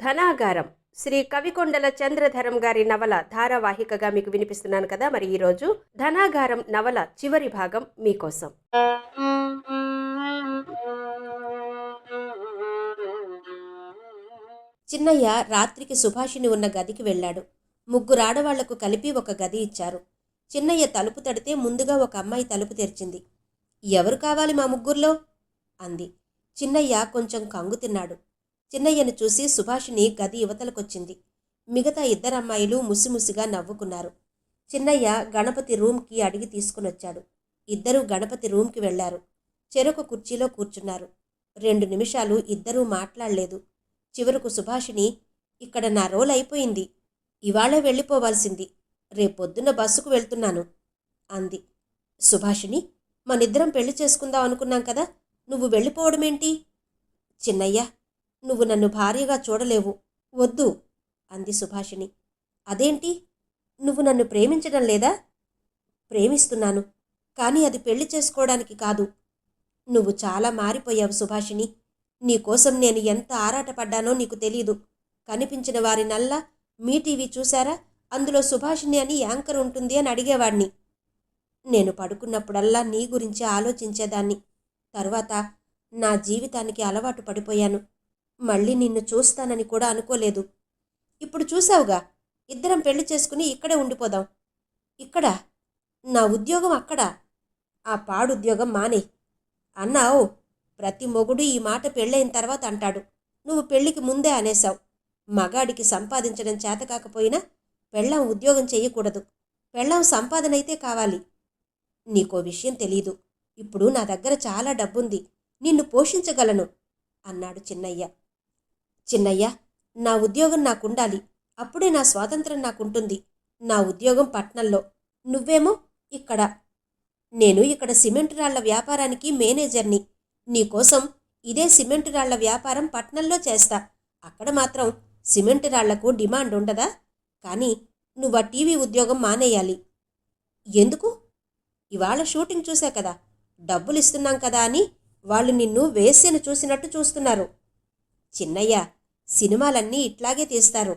ధనాగారం శ్రీ కవికొండల చంద్రధరం గారి నవల ధారావాహికగా మీకు వినిపిస్తున్నాను కదా. మరి ఈరోజు ధనాగారం నవల చివరి భాగం మీకోసం. చిన్నయ్య రాత్రికి సుభాషిణి ఉన్న గదికి వెళ్ళాడు. ముగ్గురు ఆడవాళ్లకు కలిపి ఒక గది ఇచ్చారు. చిన్నయ్య తలుపు తడితే ముందుగా ఒక అమ్మాయి తలుపు తెరిచింది. ఎవరు కావాలి మా ముగ్గురులో అంది. చిన్నయ్య కొంచెం కంగు తిన్నాడు. చిన్నయ్యను చూసి సుభాషిణి గది యువతలకొచ్చింది. మిగతా ఇద్దరమ్మాయిలు ముసిముసిగా నవ్వుకున్నారు. చిన్నయ్య గణపతి రూమ్కి అడిగి తీసుకునొచ్చాడు. ఇద్దరూ గణపతి రూమ్కి వెళ్లారు. చెరొక కుర్చీలో కూర్చున్నారు. 2 నిమిషాలు ఇద్దరూ మాట్లాడలేదు. చివరకు సుభాషిణి, ఇక్కడ నా రోల్ అయిపోయింది, ఇవాళే వెళ్ళిపోవాల్సింది, రేపొద్దున బస్సుకు వెళ్తున్నాను అంది. సుభాషిణి, మనిద్దరం పెళ్లి చేసుకుందాం అనుకున్నాం కదా, నువ్వు వెళ్ళిపోవడమేంటి? చిన్నయ్య, నువ్వు నన్ను భార్యగా చూడలేవు, వద్దు అంది సుభాషిణి. అదేంటి, నువ్వు నన్ను ప్రేమించడం లేదా? ప్రేమిస్తున్నాను, కానీ అది పెళ్లి చేసుకోవడానికి కాదు. నువ్వు చాలా మారిపోయావు సుభాషిణి. నీకోసం నేను ఎంత ఆరాటపడ్డానో నీకు తెలీదు. కనిపించిన వారినల్లా మీ టీవీ చూశారా, అందులో సుభాషిణి అని యాంకర్ ఉంటుంది అని అడిగేవాణ్ణి. నేను పడుకున్నప్పుడల్లా నీ గురించి ఆలోచించేదాన్ని. తర్వాత నా జీవితానికి అలవాటు పడిపోయాను. మళ్ళీ నిన్ను చూస్తానని కూడా అనుకోలేదు. ఇప్పుడు చూసావుగా, ఇద్దరం పెళ్లి చేసుకుని ఇక్కడే ఉండిపోదాం. ఇక్కడ నా ఉద్యోగం అక్కడ, ఆ పాడుద్యోగం మానే అన్నావు. ప్రతి మొగుడు ఈ మాట పెళ్ళైన తర్వాత అంటాడు. నువ్వు పెళ్లికి ముందే అనేశావు. మగాడికి సంపాదించడం చేత కాకపోయినా పెళ్ళాం ఉద్యోగం చేయకూడదు, పెళ్ళాం సంపాదన అయితే కావాలి. నీకో విషయం తెలీదు, ఇప్పుడు నా దగ్గర చాలా డబ్బుంది, నిన్ను పోషించగలను అన్నాడు చిన్నయ్య. చిన్నయ్య, నా ఉద్యోగం నాకుండాలి, అప్పుడే నా స్వాతంత్రం నాకుంటుంది. నా ఉద్యోగం పట్నంలో, నువ్వేమో ఇక్కడ. నేను ఇక్కడ సిమెంటు రాళ్ల వ్యాపారానికి మేనేజర్ని. నీకోసం ఇదే సిమెంటు రాళ్ల వ్యాపారం పట్నంలో చేస్తా. అక్కడ మాత్రం సిమెంటు రాళ్లకు డిమాండ్ ఉండదా? కానీ నువ్వు ఆ టీవీ ఉద్యోగం మానేయాలి. ఎందుకు? ఇవాళ షూటింగ్ చూసా కదా, డబ్బులు ఇస్తున్నాం కదా అని వాళ్ళు నిన్ను వేశ్యను చూసినట్టు చూస్తున్నారు. చిన్నయ్య, సినిమాలన్నీ ఇట్లాగే తీస్తారు.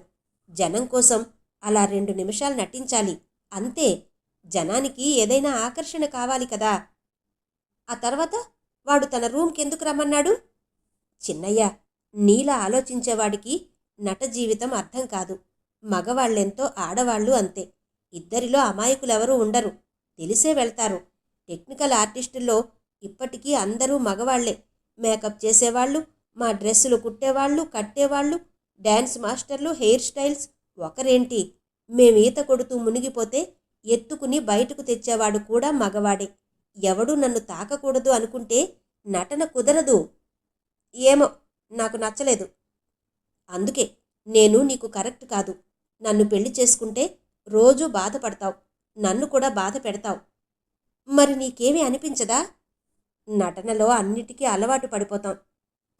జనం కోసం అలా 2 నిమిషాలు నటించాలి, అంతే. జనానికి ఏదైనా ఆకర్షణ కావాలి కదా. ఆ తర్వాత వాడు తన రూమ్కి ఎందుకు రమ్మన్నాడు? చిన్నయ్య, నీలా ఆలోచించేవాడికి నట జీవితం అర్థం కాదు. మగవాళ్ళెంతో, ఆడవాళ్ళు అంతే. ఇద్దరిలో అమాయకులెవరూ ఉండరు, తెలిసే వెళ్తారు. టెక్నికల్ ఆర్టిస్టుల్లో ఇప్పటికీ అందరూ మగవాళ్లే. మేకప్ చేసేవాళ్ళు, మా డ్రెస్సులు కుట్టేవాళ్ళు, కట్టేవాళ్ళు, డ్యాన్స్ మాస్టర్లు, హెయిర్ స్టైల్స్ ఒకరేంటి, మేమీత కొడుతూ మునిగిపోతే ఎత్తుకుని బయటకు తెచ్చేవాడు కూడా మగవాడే. ఎవడూ నన్ను తాకకూడదు అనుకుంటే నటన కుదరదు. ఏమో, నాకు నచ్చలేదు. అందుకే నేను నీకు కరెక్ట్ కాదు. నన్ను పెళ్లి చేసుకుంటే రోజూ బాధపడతావు, నన్ను కూడా బాధ పెడతావు. మరి నీకేమీ అనిపించదా? నటనలో అన్నిటికీ అలవాటు పడిపోతాం.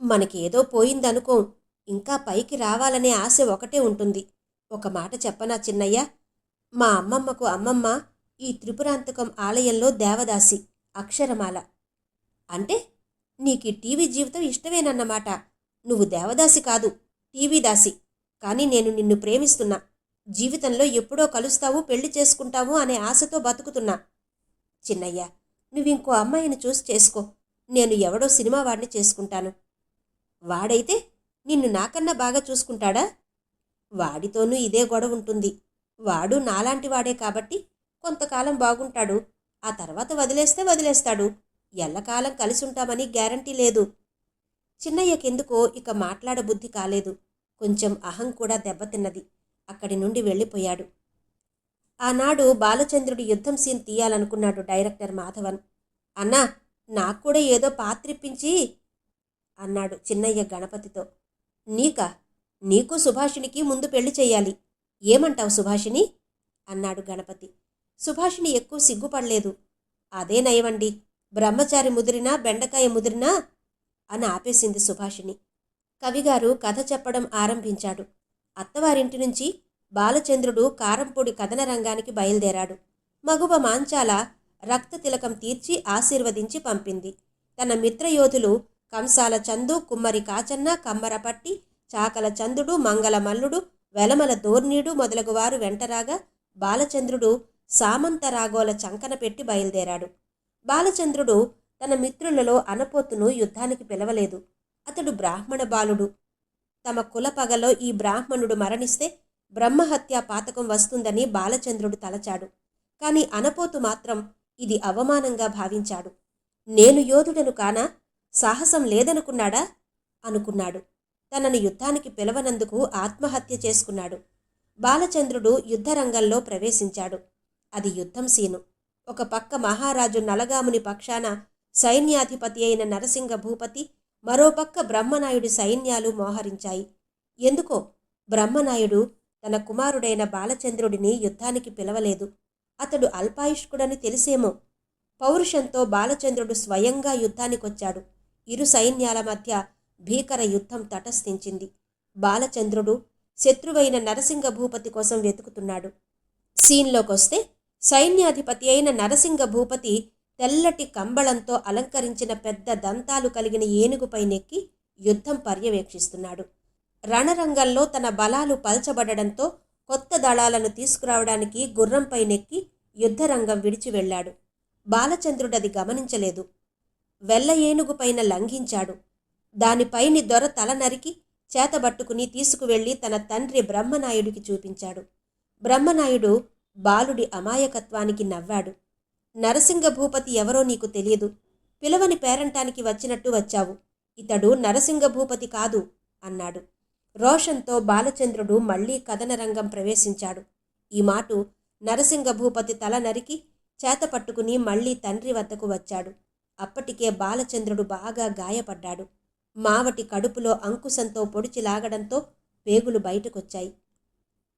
మనకేదో పోయిందనుకో, ఇంకా పైకి రావాలనే ఆశ ఒకటే ఉంటుంది. ఒక మాట చెప్పనా చిన్నయ్య, మా అమ్మమ్మకు అమ్మమ్మ ఈ త్రిపురాంతకం ఆలయంలో దేవదాసి, అక్షరమాల. అంటే నీకు ఈ టీవీ జీవితం ఇష్టమేనన్నమాట. నువ్వు దేవదాసి కాదు, టీవీ దాసి. కానీ నేను నిన్ను ప్రేమిస్తున్నా. జీవితంలో ఎప్పుడో కలుస్తావు, పెళ్లి చేసుకుంటావు అనే ఆశతో బతుకుతున్నా. చిన్నయ్య, నువ్వింకో అమ్మాయిని చూసి చేసుకో. నేను ఎవడో సినిమా వాడిని చేసుకుంటాను. వాడైతే నిన్ను నాకన్నా బాగా చూసుకుంటాడా? వాడితోనూ ఇదే గొడవ ఉంటుంది. వాడు నాలాంటి వాడే కాబట్టి కొంతకాలం బాగుంటాడు, ఆ తర్వాత వదిలేస్తే వదిలేస్తాడు. ఎల్లకాలం కలిసి ఉంటామని గ్యారంటీ లేదు. చిన్నయ్యకెందుకో ఇక మాట్లాడబుద్ధి కాలేదు. కొంచెం అహం కూడా దెబ్బతిన్నది. అక్కడి నుండి వెళ్ళిపోయాడు. ఆనాడు బాలచంద్రుడి యుద్ధం సీన్ తీయాలనుకున్నాడు డైరెక్టర్ మాధవన్. అన్నా, నాకు కూడా ఏదో పాత్రిప్పించి అన్నాడు చిన్నయ్య గణపతితో. నీకా? నీకు సుభాషిణికి ముందు పెళ్లి చెయ్యాలి. ఏమంటావు సుభాషిణి అన్నాడు గణపతి. సుభాషిణి ఎక్కువ సిగ్గుపడలేదు. అదే నయమండి, బ్రహ్మచారి ముదిరినా బెండకాయ ముదిరినా అని ఆపేసింది సుభాషిణి. కవిగారు కథ చెప్పడం ఆరంభించాడు. అత్తవారింటి నుంచి బాలచంద్రుడు కారంపొడి కథన రంగానికి బయలుదేరాడు. మగువ మాంచాల రక్త తిలకం తీర్చి ఆశీర్వదించి పంపింది. తన మిత్రయోధులు కంసాల చందు, కుమ్మరి కాచన్న, కమ్మరపట్టి, చాకల చందుడు, మంగళ మల్లుడు, వెలమల దోర్నీడు మొదలగువారు వెంటరాగా బాలచంద్రుడు సామంతరాగోల చంకన పెట్టి బయలుదేరాడు. బాలచంద్రుడు తన మిత్రులలో అనపోతును యుద్ధానికి పిలవలేదు. అతడు బ్రాహ్మణ బాలుడు. తమ కుల పగలో ఈ బ్రాహ్మణుడు మరణిస్తే బ్రహ్మహత్యా పాతకం వస్తుందని బాలచంద్రుడు తలచాడు. కాని అనపోతు మాత్రం ఇది అవమానంగా భావించాడు. నేను యోధుడను కానా, సాహసం లేదనుకున్నాడా అనుకున్నాడు. తనని యుద్ధానికి పిలవనందుకు ఆత్మహత్య చేసుకున్నాడు. బాలచంద్రుడు యుద్ధరంగంలో ప్రవేశించాడు. అది యుద్ధం సీను. ఒక పక్క మహారాజు నలగాముని పక్షాన సైన్యాధిపతి అయిన నరసింగ భూపతి, మరోపక్క బ్రహ్మనాయుడి సైన్యాలు మోహరించాయి. ఎందుకో బ్రహ్మనాయుడు తన కుమారుడైన బాలచంద్రుడిని యుద్ధానికి పిలవలేదు. అతడు అల్పాయుష్కుడని తెలిసేమో. పౌరుషంతో బాలచంద్రుడు స్వయంగా యుద్ధానికొచ్చాడు. ఇరు సైన్యాల మధ్య భీకర యుద్ధం తటస్థించింది. బాలచంద్రుడు శత్రువైన నరసింగ భూపతి కోసం వెతుకుతున్నాడు. సీన్లోకొస్తే సైన్యాధిపతి అయిన నరసింగ భూపతి తెల్లటి కంబళంతో అలంకరించిన పెద్ద దంతాలు కలిగిన ఏనుగుపై నెక్కి యుద్ధం పర్యవేక్షిస్తున్నాడు. రణరంగంలో తన బలాలు పల్చబడడంతో కొత్త దళాలను తీసుకురావడానికి గుర్రంపై నెక్కి యుద్ధరంగం విడిచి వెళ్ళాడు. బాలచంద్రుడది గమనించలేదు. వెల్ల ఏనుగుపైన లంఘించాడు. దానిపైని దొర తల నరికి చేతబట్టుకుని తీసుకువెళ్లి తన తండ్రి బ్రహ్మనాయుడికి చూపించాడు. బ్రహ్మనాయుడు బాలుడి అమాయకత్వానికి నవ్వాడు. నరసింగ భూపతి ఎవరో నీకు తెలియదు. పిలవని పేరంటానికి వచ్చినట్టు వచ్చావు. ఇతడు నరసింగ భూపతి కాదు అన్నాడు. రోషంతో బాలచంద్రుడు మళ్లీ కథనరంగం ప్రవేశించాడు. ఈ మాటు నరసింగ భూపతి తల నరికి చేతపట్టుకుని మళ్లీ తండ్రి వద్దకు వచ్చాడు. అప్పటికే బాలచంద్రుడు బాగా గాయపడ్డాడు. మావటి కడుపులో అంకుశంతో పొడిచి లాగడంతో పేగులు బయటకొచ్చాయి.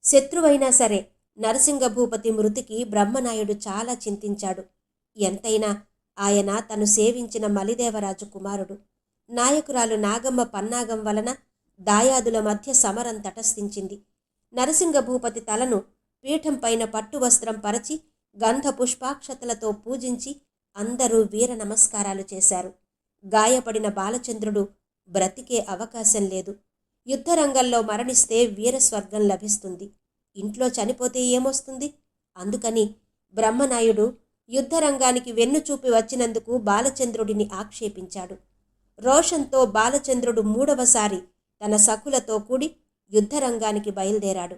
శత్రువైనా సరే నరసింగ భూపతి మృతికి బ్రహ్మనాయుడు చాలా చింతించాడు. ఎంతైనా ఆయన తను సేవించిన మలిదేవరాజు కుమారుడు. నాయకురాలు నాగమ్మ పన్నాగం వలన దాయాదుల మధ్య సమరం తటస్థించింది. నరసింగ భూపతి తలను పీఠం పైన పట్టు వస్త్రం పరచి గంధ పుష్పాక్షతలతో పూజించి అందరూ వీర నమస్కారాలు చేశారు. గాయపడిన బాలచంద్రుడు బ్రతికే అవకాశం లేదు. యుద్ధరంగంలో మరణిస్తే వీరస్వర్గం లభిస్తుంది. ఇంట్లో చనిపోతే ఏమొస్తుంది? అందుకని బ్రహ్మనాయుడు యుద్ధరంగానికి వెన్నుచూపి వచ్చినందుకు బాలచంద్రుడిని ఆక్షేపించాడు. రోషంతో బాలచంద్రుడు మూడవసారి తన సఖులతో కూడి యుద్ధరంగానికి బయలుదేరాడు.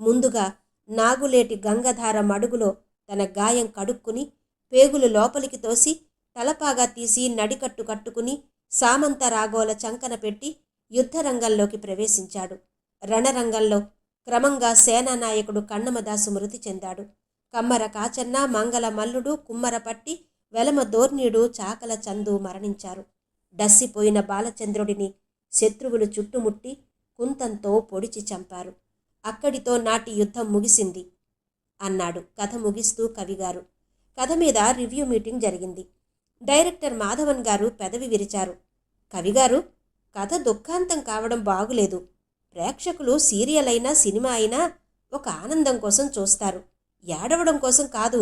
ముందుగా నాగులేటి గంగధార మడుగులో తన గాయం కడుక్కుని పేగులు లోపలికి తోసి తలపాగా తీసి నడికట్టు కట్టుకుని సామంతరాగోల చంకన పెట్టి యుద్ధరంగంలోకి ప్రవేశించాడు. రణరంగంలో క్రమంగా సేనానాయకుడు కన్నమదాసు మృతి చెందాడు. కమ్మర కాచన్న, మంగళ మల్లుడు, కుమ్మరపట్టి, వెలమ దోర్నీడు, చాకల చందు మరణించారు. డస్సిపోయిన బాలచంద్రుడిని శత్రువులు చుట్టుముట్టి కుంతంతో పొడిచి చంపారు. అక్కడితో నాటి యుద్ధం ముగిసింది అన్నాడు కథ ముగిస్తూ కవిగారు. కథ మీద రివ్యూ మీటింగ్ జరిగింది. డైరెక్టర్ మాధవన్ గారు పెదవి విరిచారు. కవిగారు, కథ దుఃఖాంతం కావడం బాగులేదు. ప్రేక్షకులు సీరియల్ అయినా సినిమా అయినా ఒక ఆనందం కోసం చూస్తారు, ఏడవడం కోసం కాదు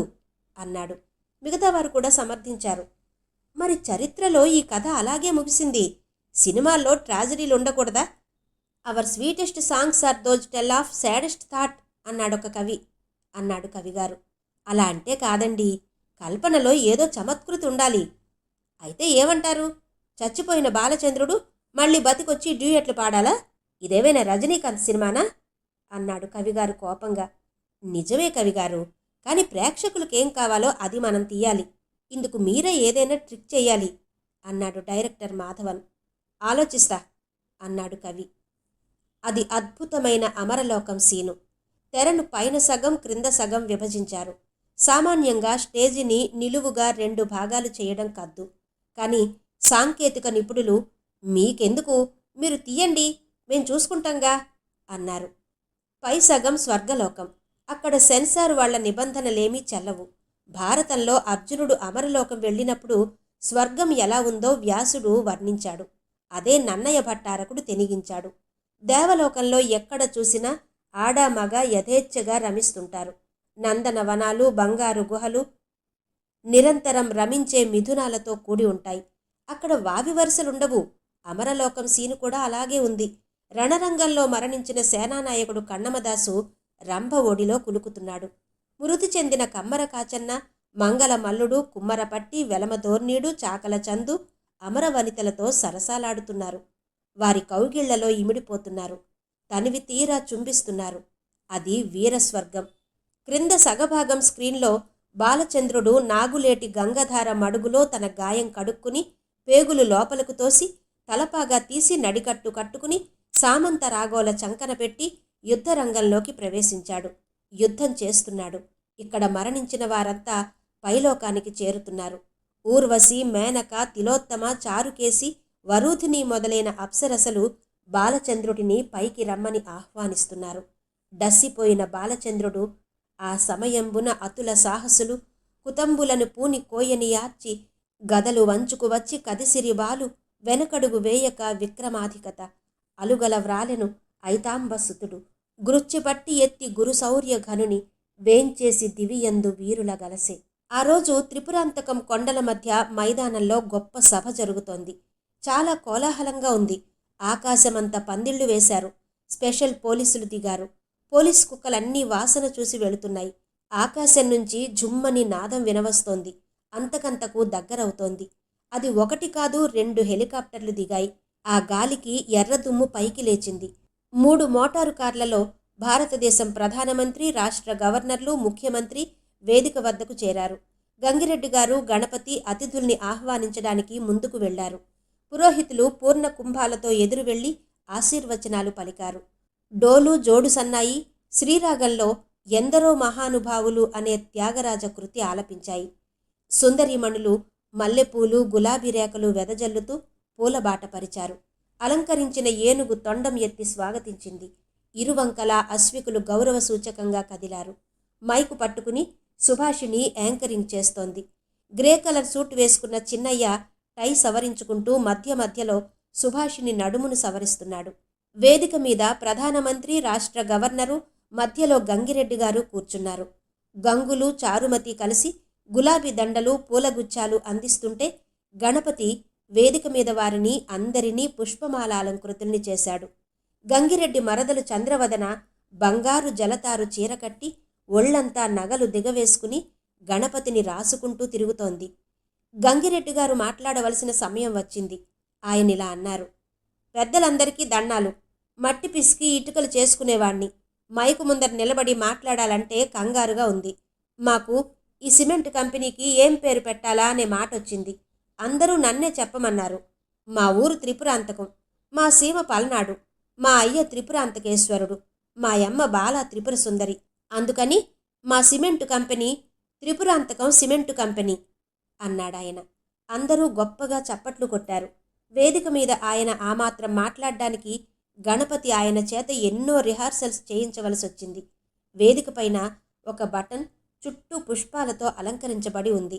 అన్నాడు. మిగతా వారు కూడా సమర్థించారు. మరి చరిత్రలో ఈ కథ అలాగే ముగిసింది. సినిమాల్లో ట్రాజడీలు ఉండకూడదా? Our sweetest songs are those tell of saddest thought అన్నాడొక కవి. అన్నాడు కవిగారు. అలా అంటే కాదండి, కల్పనలో ఏదో చమత్కృతి ఉండాలి. అయితే ఏమంటారు? చచ్చిపోయిన బాలచంద్రుడు మళ్ళీ బతికొచ్చి డ్యూయెట్లు పాడాలా? ఇదేమైనా రజనీకాంత్ సినిమానా? అన్నాడు కవిగారు కోపంగా. నిజమే కవిగారు, కానీ ప్రేక్షకులకేం కావాలో అది మనం తీయాలి. ఇందుకు మీరే ఏదైనా ట్రిక్ చెయ్యాలి అన్నాడు డైరెక్టర్ మాధవన్. ఆలోచిస్తా అన్నాడు కవి. అది అద్భుతమైన అమరలోకం సీను. తెరను పైన సగం క్రింద సగం విభజించారు. సామాన్యంగా స్టేజిని నిలువుగా 2 భాగాలు చేయడం కద్దు. కానీ సాంకేతిక నిపుణులు మీకెందుకు, మీరు తీయండి, మేం చూసుకుంటాంగా అన్నారు. పై సగం స్వర్గలోకం. అక్కడ సెన్సార్ వాళ్ల నిబంధనలేమీ చెల్లవు. భారతంలో అర్జునుడు అమరలోకం వెళ్ళినప్పుడు స్వర్గం ఎలా ఉందో వ్యాసుడు వర్ణించాడు. అదే నన్నయ భట్టారకుడు తెనిగించాడు. దేవలోకంలో ఎక్కడ చూసినా ఆడా మగ యథేచ్ఛగా రమిస్తుంటారు. నందనవనాలు, బంగారు గుహలు నిరంతరం రమించే మిథునాలతో కూడి ఉంటాయి. అక్కడ వావి వరుసలుండవు. అమరలోకం సీను కూడా అలాగే ఉంది. రణరంగంలో మరణించిన సేనానాయకుడు కన్నమదాసు రంభ ఒడిలో కులుకుతున్నాడు. మృతి చెందిన కమ్మర కాచన్న, మంగళ మల్లుడు, కుమ్మరపట్టి, వెలమదోర్నీడు, చాకల చందు అమరవనితలతో సరసాలాడుతున్నారు. వారి కౌగిళ్లలో ఇమిడిపోతున్నారు. తనివి తీరా చుంబిస్తున్నారు. అది వీరస్వర్గం. క్రింద సగభాగం స్క్రీన్లో బాలచంద్రుడు నాగులేటి గంగధార మడుగులో తన గాయం కడుక్కుని పేగులు లోపలకు తోసి తలపాగా తీసి నడికట్టు కట్టుకుని సామంత రాగోల చంకన పెట్టి యుద్ధరంగంలోకి ప్రవేశించాడు. యుద్ధం చేస్తున్నాడు. ఇక్కడ మరణించిన వారంతా పైలోకానికి చేరుతున్నారు. ఊర్వశి, మేనక, తిలోత్తమ, చారుకేసి, వరూధిని మొదలైన అప్సరసలు బాలచంద్రుడిని పైకి రమ్మని ఆహ్వానిస్తున్నారు. డస్సిపోయిన బాలచంద్రుడు ఆ సమయంబున అతుల సాహసులు కుతంబులను పూని కోయనియార్చి గదలు వంచుకు వచ్చి కదిసిరిబాలు వెనకడుగు వేయక విక్రమాధికత అలుగల వ్రాలెను ఐతాంబసుతుడు గృచ్చిపట్టి ఎత్తి గురుశౌర్య ఘనుని వేంచేసి దివియందు వీరుల గలసే. ఆ రోజు త్రిపురాంతకం కొండల మధ్య మైదానంలో గొప్ప సభ జరుగుతోంది. చాలా కోలాహలంగా ఉంది. ఆకాశమంత పందిళ్లు వేశారు. స్పెషల్ పోలీసులు దిగారు. పోలీస్ కుక్కలన్నీ వాసన చూసి వెళుతున్నాయి. ఆకాశం నుంచి జుమ్మని నాదం వినవస్తోంది. అంతకంతకు దగ్గరవుతోంది. అది ఒకటి కాదు, 2 హెలికాప్టర్లు దిగాయి. ఆ గాలికి ఎర్రదుమ్ము పైకి లేచింది. 3 మోటారు కార్లలో భారతదేశం ప్రధానమంత్రి, రాష్ట్ర గవర్నర్లు, ముఖ్యమంత్రి వేదిక వద్దకు చేరారు. గంగిరెడ్డి గారు, గణపతి అతిథుల్ని ఆహ్వానించడానికి ముందుకు వెళ్లారు. పురోహితులు పూర్ణ కుంభాలతో ఎదురు వెళ్లి ఆశీర్వచనాలు పలికారు. డోలు, జోడు సన్నాయి, శ్రీరాగంలో ఎందరో మహానుభావులు అనే త్యాగరాజ కృతి ఆలపించాయి. సుందరీమణులు మల్లెపూలు, గులాబీ రేఖలు వెదజల్లుతూ పూలబాట పరిచారు. అలంకరించిన ఏనుగు తొండం ఎత్తి స్వాగతించింది. ఇరువంకలా అశ్వికులు గౌరవ సూచకంగా కదిలారు. మైకు పట్టుకుని సుభాషిణి యాంకరింగ్ చేస్తోంది. గ్రే కలర్ సూట్ వేసుకున్న చిన్నయ్య టై సవరించుకుంటూ మధ్య మధ్యలో సుభాషిణి నడుమును సవరిస్తున్నాడు. వేదిక మీద ప్రధానమంత్రి, రాష్ట్ర గవర్నరు, మధ్యలో గంగిరెడ్డి గారు కూర్చున్నారు. గంగులు, చారుమతి కలిసి గులాబీ దండలు, పూలగుచ్చాలు అందిస్తుంటే గణపతి వేదిక మీద వారిని అందరినీ పుష్పమాలాలంకృతుల్ని చేశాడు. గంగిరెడ్డి మరదలు చంద్రవదన బంగారు జలతారు చీరకట్టి ఒళ్లంతా నగలు దిగవేసుకుని గణపతిని రాసుకుంటూ తిరుగుతోంది. గంగిరెడ్డి గారు మాట్లాడవలసిన సమయం వచ్చింది. ఆయనిలా అన్నారు. పెద్దలందరికీ దండాలు. మట్టి పిసికి ఇటుకలు చేసుకునేవాణ్ణి. మైకు ముందర నిలబడి మాట్లాడాలంటే కంగారుగా ఉంది. మాకు ఈ సిమెంట్ కంపెనీకి ఏం పేరు పెట్టాలా అనే మాట వచ్చింది. అందరూ నన్నే చెప్పమన్నారు. మా ఊరు త్రిపురాంతకం, మా సీమ పల్నాడు, మా అయ్య త్రిపురాంతకేశ్వరుడు, మా యమ్మ బాలా త్రిపుర సుందరి. అందుకని మా cement company Tripurantakam cement company అన్నాడాయన. అందరూ గొప్పగా చప్పట్లు కొట్టారు. వేదిక మీద ఆయన ఆ మాత్రం మాట్లాడడానికి గణపతి ఆయన చేత ఎన్నో రిహార్సల్స్ చేయించవలసి వచ్చింది. వేదికపైన ఒక బటన్ చుట్టూ పుష్పాలతో అలంకరించబడి ఉంది.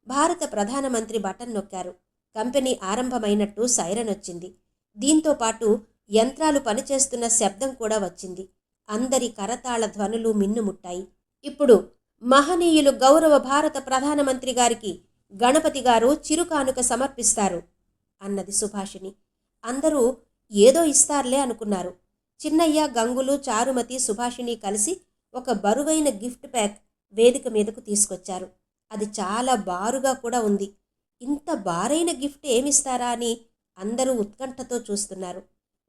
భారత ప్రధానమంత్రి బటన్ నొక్కారు. కంపెనీ ఆరంభమైనట్టు సైరన్ వచ్చింది. దీంతో పాటు యంత్రాలు పనిచేస్తున్న శబ్దం కూడా వచ్చింది. అందరి కరతాళ ధ్వనులు మిన్నుముట్టాయి. ఇప్పుడు మహనీయులు గౌరవ భారత ప్రధానమంత్రి గారికి గణపతి గారు చిరుకానుక సమర్పిస్తారు అన్నది సుభాషిణి. అందరూ ఏదో ఇస్తారులే అనుకున్నారు. చిన్నయ్య, గంగులు, చారుమతి, సుభాషిణి కలిసి ఒక బరువైన గిఫ్ట్ ప్యాక్ వేదిక మీదకు తీసుకొచ్చారు. అది చాలా బారుగా కూడా ఉంది. ఇంత బారైన గిఫ్ట్ ఏమిస్తారా అని అందరూ ఉత్కంఠతో చూస్తున్నారు.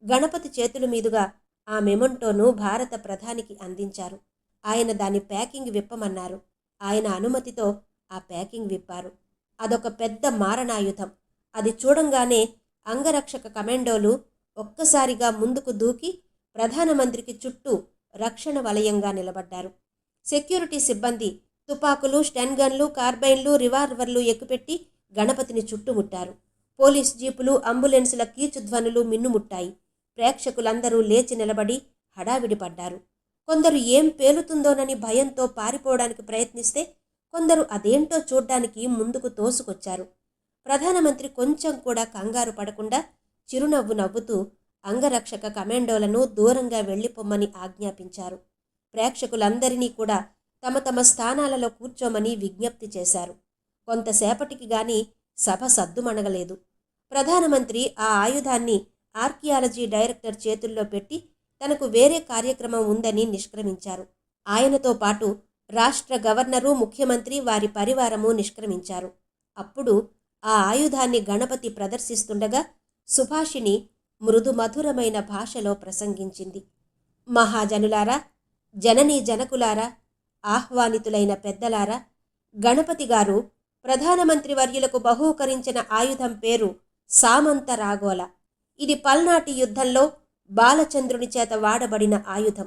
గణపతి చేతుల మీదుగా ఆ మెమంటోను భారత ప్రధానికి అందించారు. ఆయన దాని ప్యాకింగ్ విప్పమన్నారు. ఆయన అనుమతితో ఆ ప్యాకింగ్ విప్పారు. అదొక పెద్ద మారణాయుధం. అది చూడంగానే అంగరక్షక కమాండోలు ఒక్కసారిగా ముందుకు దూకి ప్రధానమంత్రికి చుట్టూ రక్షణ వలయంగా నిలబడ్డారు. సెక్యూరిటీ సిబ్బంది తుపాకులు, స్టన్ గన్లు, కార్బైన్లు, రివాల్వర్లు ఎక్కుపెట్టి గణపతిని చుట్టుముట్టారు. పోలీస్ జీపులు, అంబులెన్సుల కీచుధ్వనులు మిన్నుముట్టాయి. ప్రేక్షకులందరూ లేచి నిలబడి హడావిడి పడ్డారు. కొందరు ఏం పేలుతుందోనని భయంతో పారిపోవడానికి ప్రయత్నిస్తే కొందరు అదేంటో చూడ్డానికి ముందుకు తోసుకొచ్చారు. ప్రధానమంత్రి కొంచెం కూడా కంగారు పడకుండా చిరునవ్వు నవ్వుతూ అంగరక్షక కమాండోలను దూరంగా వెళ్లిపోమ్మని ఆజ్ఞాపించారు. ప్రేక్షకులందరినీ కూడా తమ తమ స్థానాలలో కూర్చోమని విజ్ఞప్తి చేశారు. కొంతసేపటికి గాని సభ సద్దుమణగలేదు. ప్రధానమంత్రి ఆ ఆయుధాన్ని ఆర్కియాలజీ డైరెక్టర్ చేతుల్లో పెట్టి తనకు వేరే కార్యక్రమం ఉందని నిష్క్రమించారు. ఆయనతో పాటు రాష్ట్ర గవర్నరు, ముఖ్యమంత్రి, వారి పరివారము నిష్క్రమించారు. అప్పుడు ఆ ఆయుధాన్ని గణపతి ప్రదర్శిస్తుండగా సుభాషిణి మృదు మధురమైన భాషలో ప్రసంగించింది. మహాజనులారా, జననీ జనకులారా, ఆహ్వానితులైన పెద్దలారా, గణపతి గారు ప్రధానమంత్రి వర్యులకు బహూకరించిన ఆయుధం పేరు సామంత రాగోల. ఇది పల్నాటి యుద్ధంలో బాలచంద్రుని చేత వాడబడిన ఆయుధం.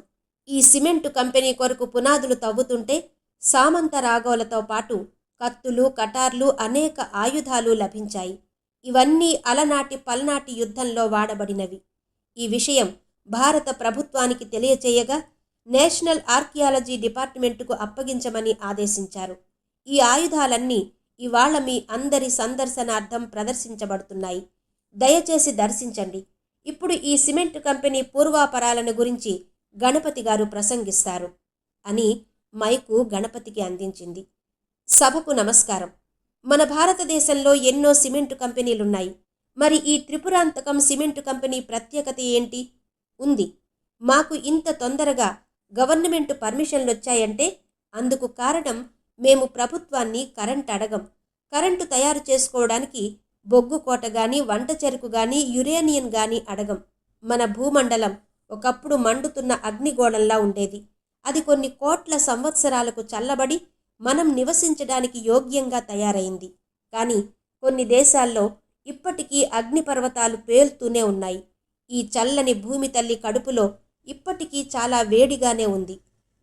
ఈ సిమెంటు కంపెనీ కొరకు పునాదులు తవ్వుతుంటే సామంత రాగోలతో పాటు కత్తులు, కటార్లు, అనేక ఆయుధాలు లభించాయి. ఇవన్నీ అలనాటి పల్నాటి యుద్ధంలో వాడబడినవి. ఈ విషయం భారత ప్రభుత్వానికి తెలియచేయగా నేషనల్ ఆర్కియాలజీ డిపార్ట్మెంటుకు అప్పగించమని ఆదేశించారు. ఈ ఆయుధాలన్నీ ఇవాళ మీ అందరి సందర్శనార్థం ప్రదర్శించబడుతున్నాయి. దయచేసి దర్శించండి. ఇప్పుడు ఈ సిమెంట్ కంపెనీ పూర్వాపరాలను గురించి గణపతి గారు ప్రసంగిస్తారు అని మైకు గణపతికి అందించింది. సభకు నమస్కారం. మన భారతదేశంలో ఎన్నో సిమెంటు కంపెనీలున్నాయి. మరి ఈ త్రిపురాంతకం సిమెంటు కంపెనీ ప్రత్యేకత ఏంటి? ఉంది. మాకు ఇంత తొందరగా గవర్నమెంట్ పర్మిషన్లొచ్చాయంటే అందుకు కారణం మేము ప్రభుత్వాన్ని కరెంట్ అడగం. కరెంటు తయారు చేసుకోవడానికి బొగ్గు కోట గాని, వంట చెరుకు గాని, యురేనియం గాని అడగం. మన భూమండలం ఒకప్పుడు మండుతున్న అగ్నిగోళంలా ఉండేది. అది కొన్ని కోట్ల సంవత్సరాలకు చల్లబడి మనం నివసించడానికి యోగ్యంగా తయారైంది. కానీ కొన్ని దేశాల్లో ఇప్పటికీ అగ్నిపర్వతాలు పేలుతూనే ఉన్నాయి. ఈ చల్లని భూమి తల్లి కడుపులో ఇప్పటికీ చాలా వేడిగానే ఉంది.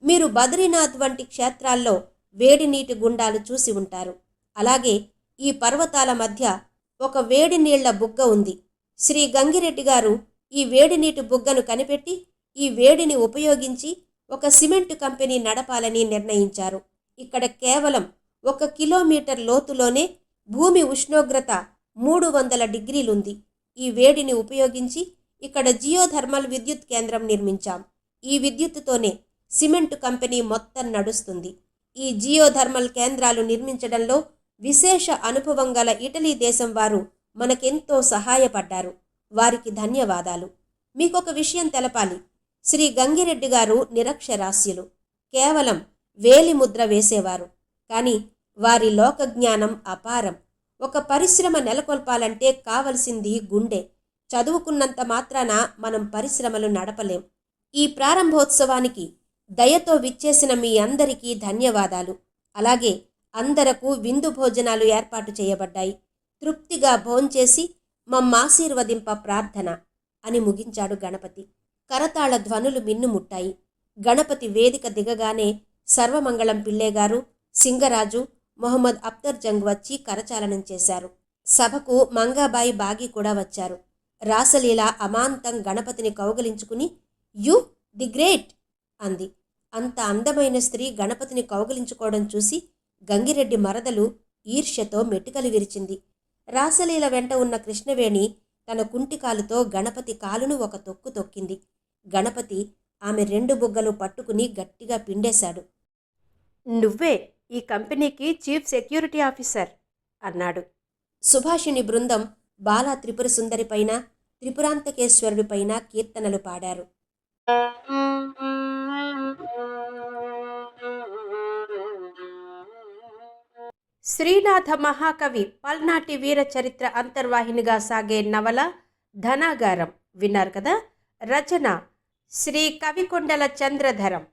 మీరు బద్రీనాథ్ వంటి క్షేత్రాల్లో వేడి నీటి గుండాలు చూసి ఉంటారు. అలాగే ఈ పర్వతాల మధ్య ఒక వేడి నీళ్ల బుగ్గ ఉంది. శ్రీ గంగిరెడ్డి గారు ఈ వేడి నీటి బుగ్గను కనిపెట్టి ఈ వేడిని ఉపయోగించి ఒక సిమెంటు కంపెనీ నడపాలని నిర్ణయించారు. ఇక్కడ కేవలం 1 కిలోమీటర్ లోతులోనే భూమి ఉష్ణోగ్రత 300 డిగ్రీలుంది. ఈ వేడిని ఉపయోగించి ఇక్కడ జియోథర్మల్ విద్యుత్ కేంద్రం నిర్మించాం. ఈ విద్యుత్తుతోనే సిమెంటు కంపెనీ మొత్తం నడుస్తుంది. ఈ జియోథర్మల్ కేంద్రాలు నిర్మించడంలో విశేష అనుభవం గల ఇటలీ దేశం వారు మనకెంతో సహాయపడ్డారు. వారికి ధన్యవాదాలు. మీకొక విషయం తెలపాలి. శ్రీ గంగిరెడ్డి గారు నిరక్షరాస్యులు. కేవలం వేలి ముద్ర వేసేవారు. కానీ వారి లోకజ్ఞానం అపారం. ఒక పరిశ్రమ నెలకొల్పాలంటే కావలసింది గుండె. చదువుకున్నంత మాత్రాన మనం పరిశ్రమలు నడపలేం. ఈ ప్రారంభోత్సవానికి దయతో విచ్చేసిన మీ అందరికీ ధన్యవాదాలు. అలాగే అందరకు విందు భోజనాలు ఏర్పాటు చేయబడ్డాయి. తృప్తిగా భోంచేసి మమ్మాశీర్వదింప ప్రార్థన అని ముగించాడు గణపతి. కరతాళ ధ్వనులు మిన్నుముట్టాయి. గణపతి వేదిక దిగగానే సర్వమంగళం పిల్లేగారు, సింగరాజు, మొహమ్మద్ అఖ్తర్ జంగ్ వచ్చి కరచాలనం చేశారు. సభకు మంగాబాయి బాగి కూడా వచ్చారు. రాసలీల అమాంతం గణపతిని కౌగలించుకుని యు ది గ్రేట్ అంది. అంత అందమైన స్త్రీ గణపతిని కౌగలించుకోవడం చూసి గంగిరెడ్డి మరదలు ఈర్ష్యతో మెటికలు విరిచింది. రాసలీల వెంట ఉన్న కృష్ణవేణి తన కుంటికాలుతో గణపతి కాలును ఒక తొక్కు తొక్కింది. గణపతి ఆమె 2 బుగ్గలు పట్టుకుని గట్టిగా పిండేశాడు. నువ్వే ఈ కంపెనీకి చీఫ్ సెక్యూరిటీ ఆఫీసర్ అన్నాడు. సుభాషిణి బృందం బాలా త్రిపుర సుందరిపైన, త్రిపురాంతకేశ్వరుడిపైన కీర్తనలు పాడారు. శ్రీనాథ మహాకవి పల్నాటి వీర చరిత్ర అంతర్వాహినిగా సాగే నవల ధనాగారం విన్నారు కదా. రచన శ్రీ కవికొండల చంద్రధరం.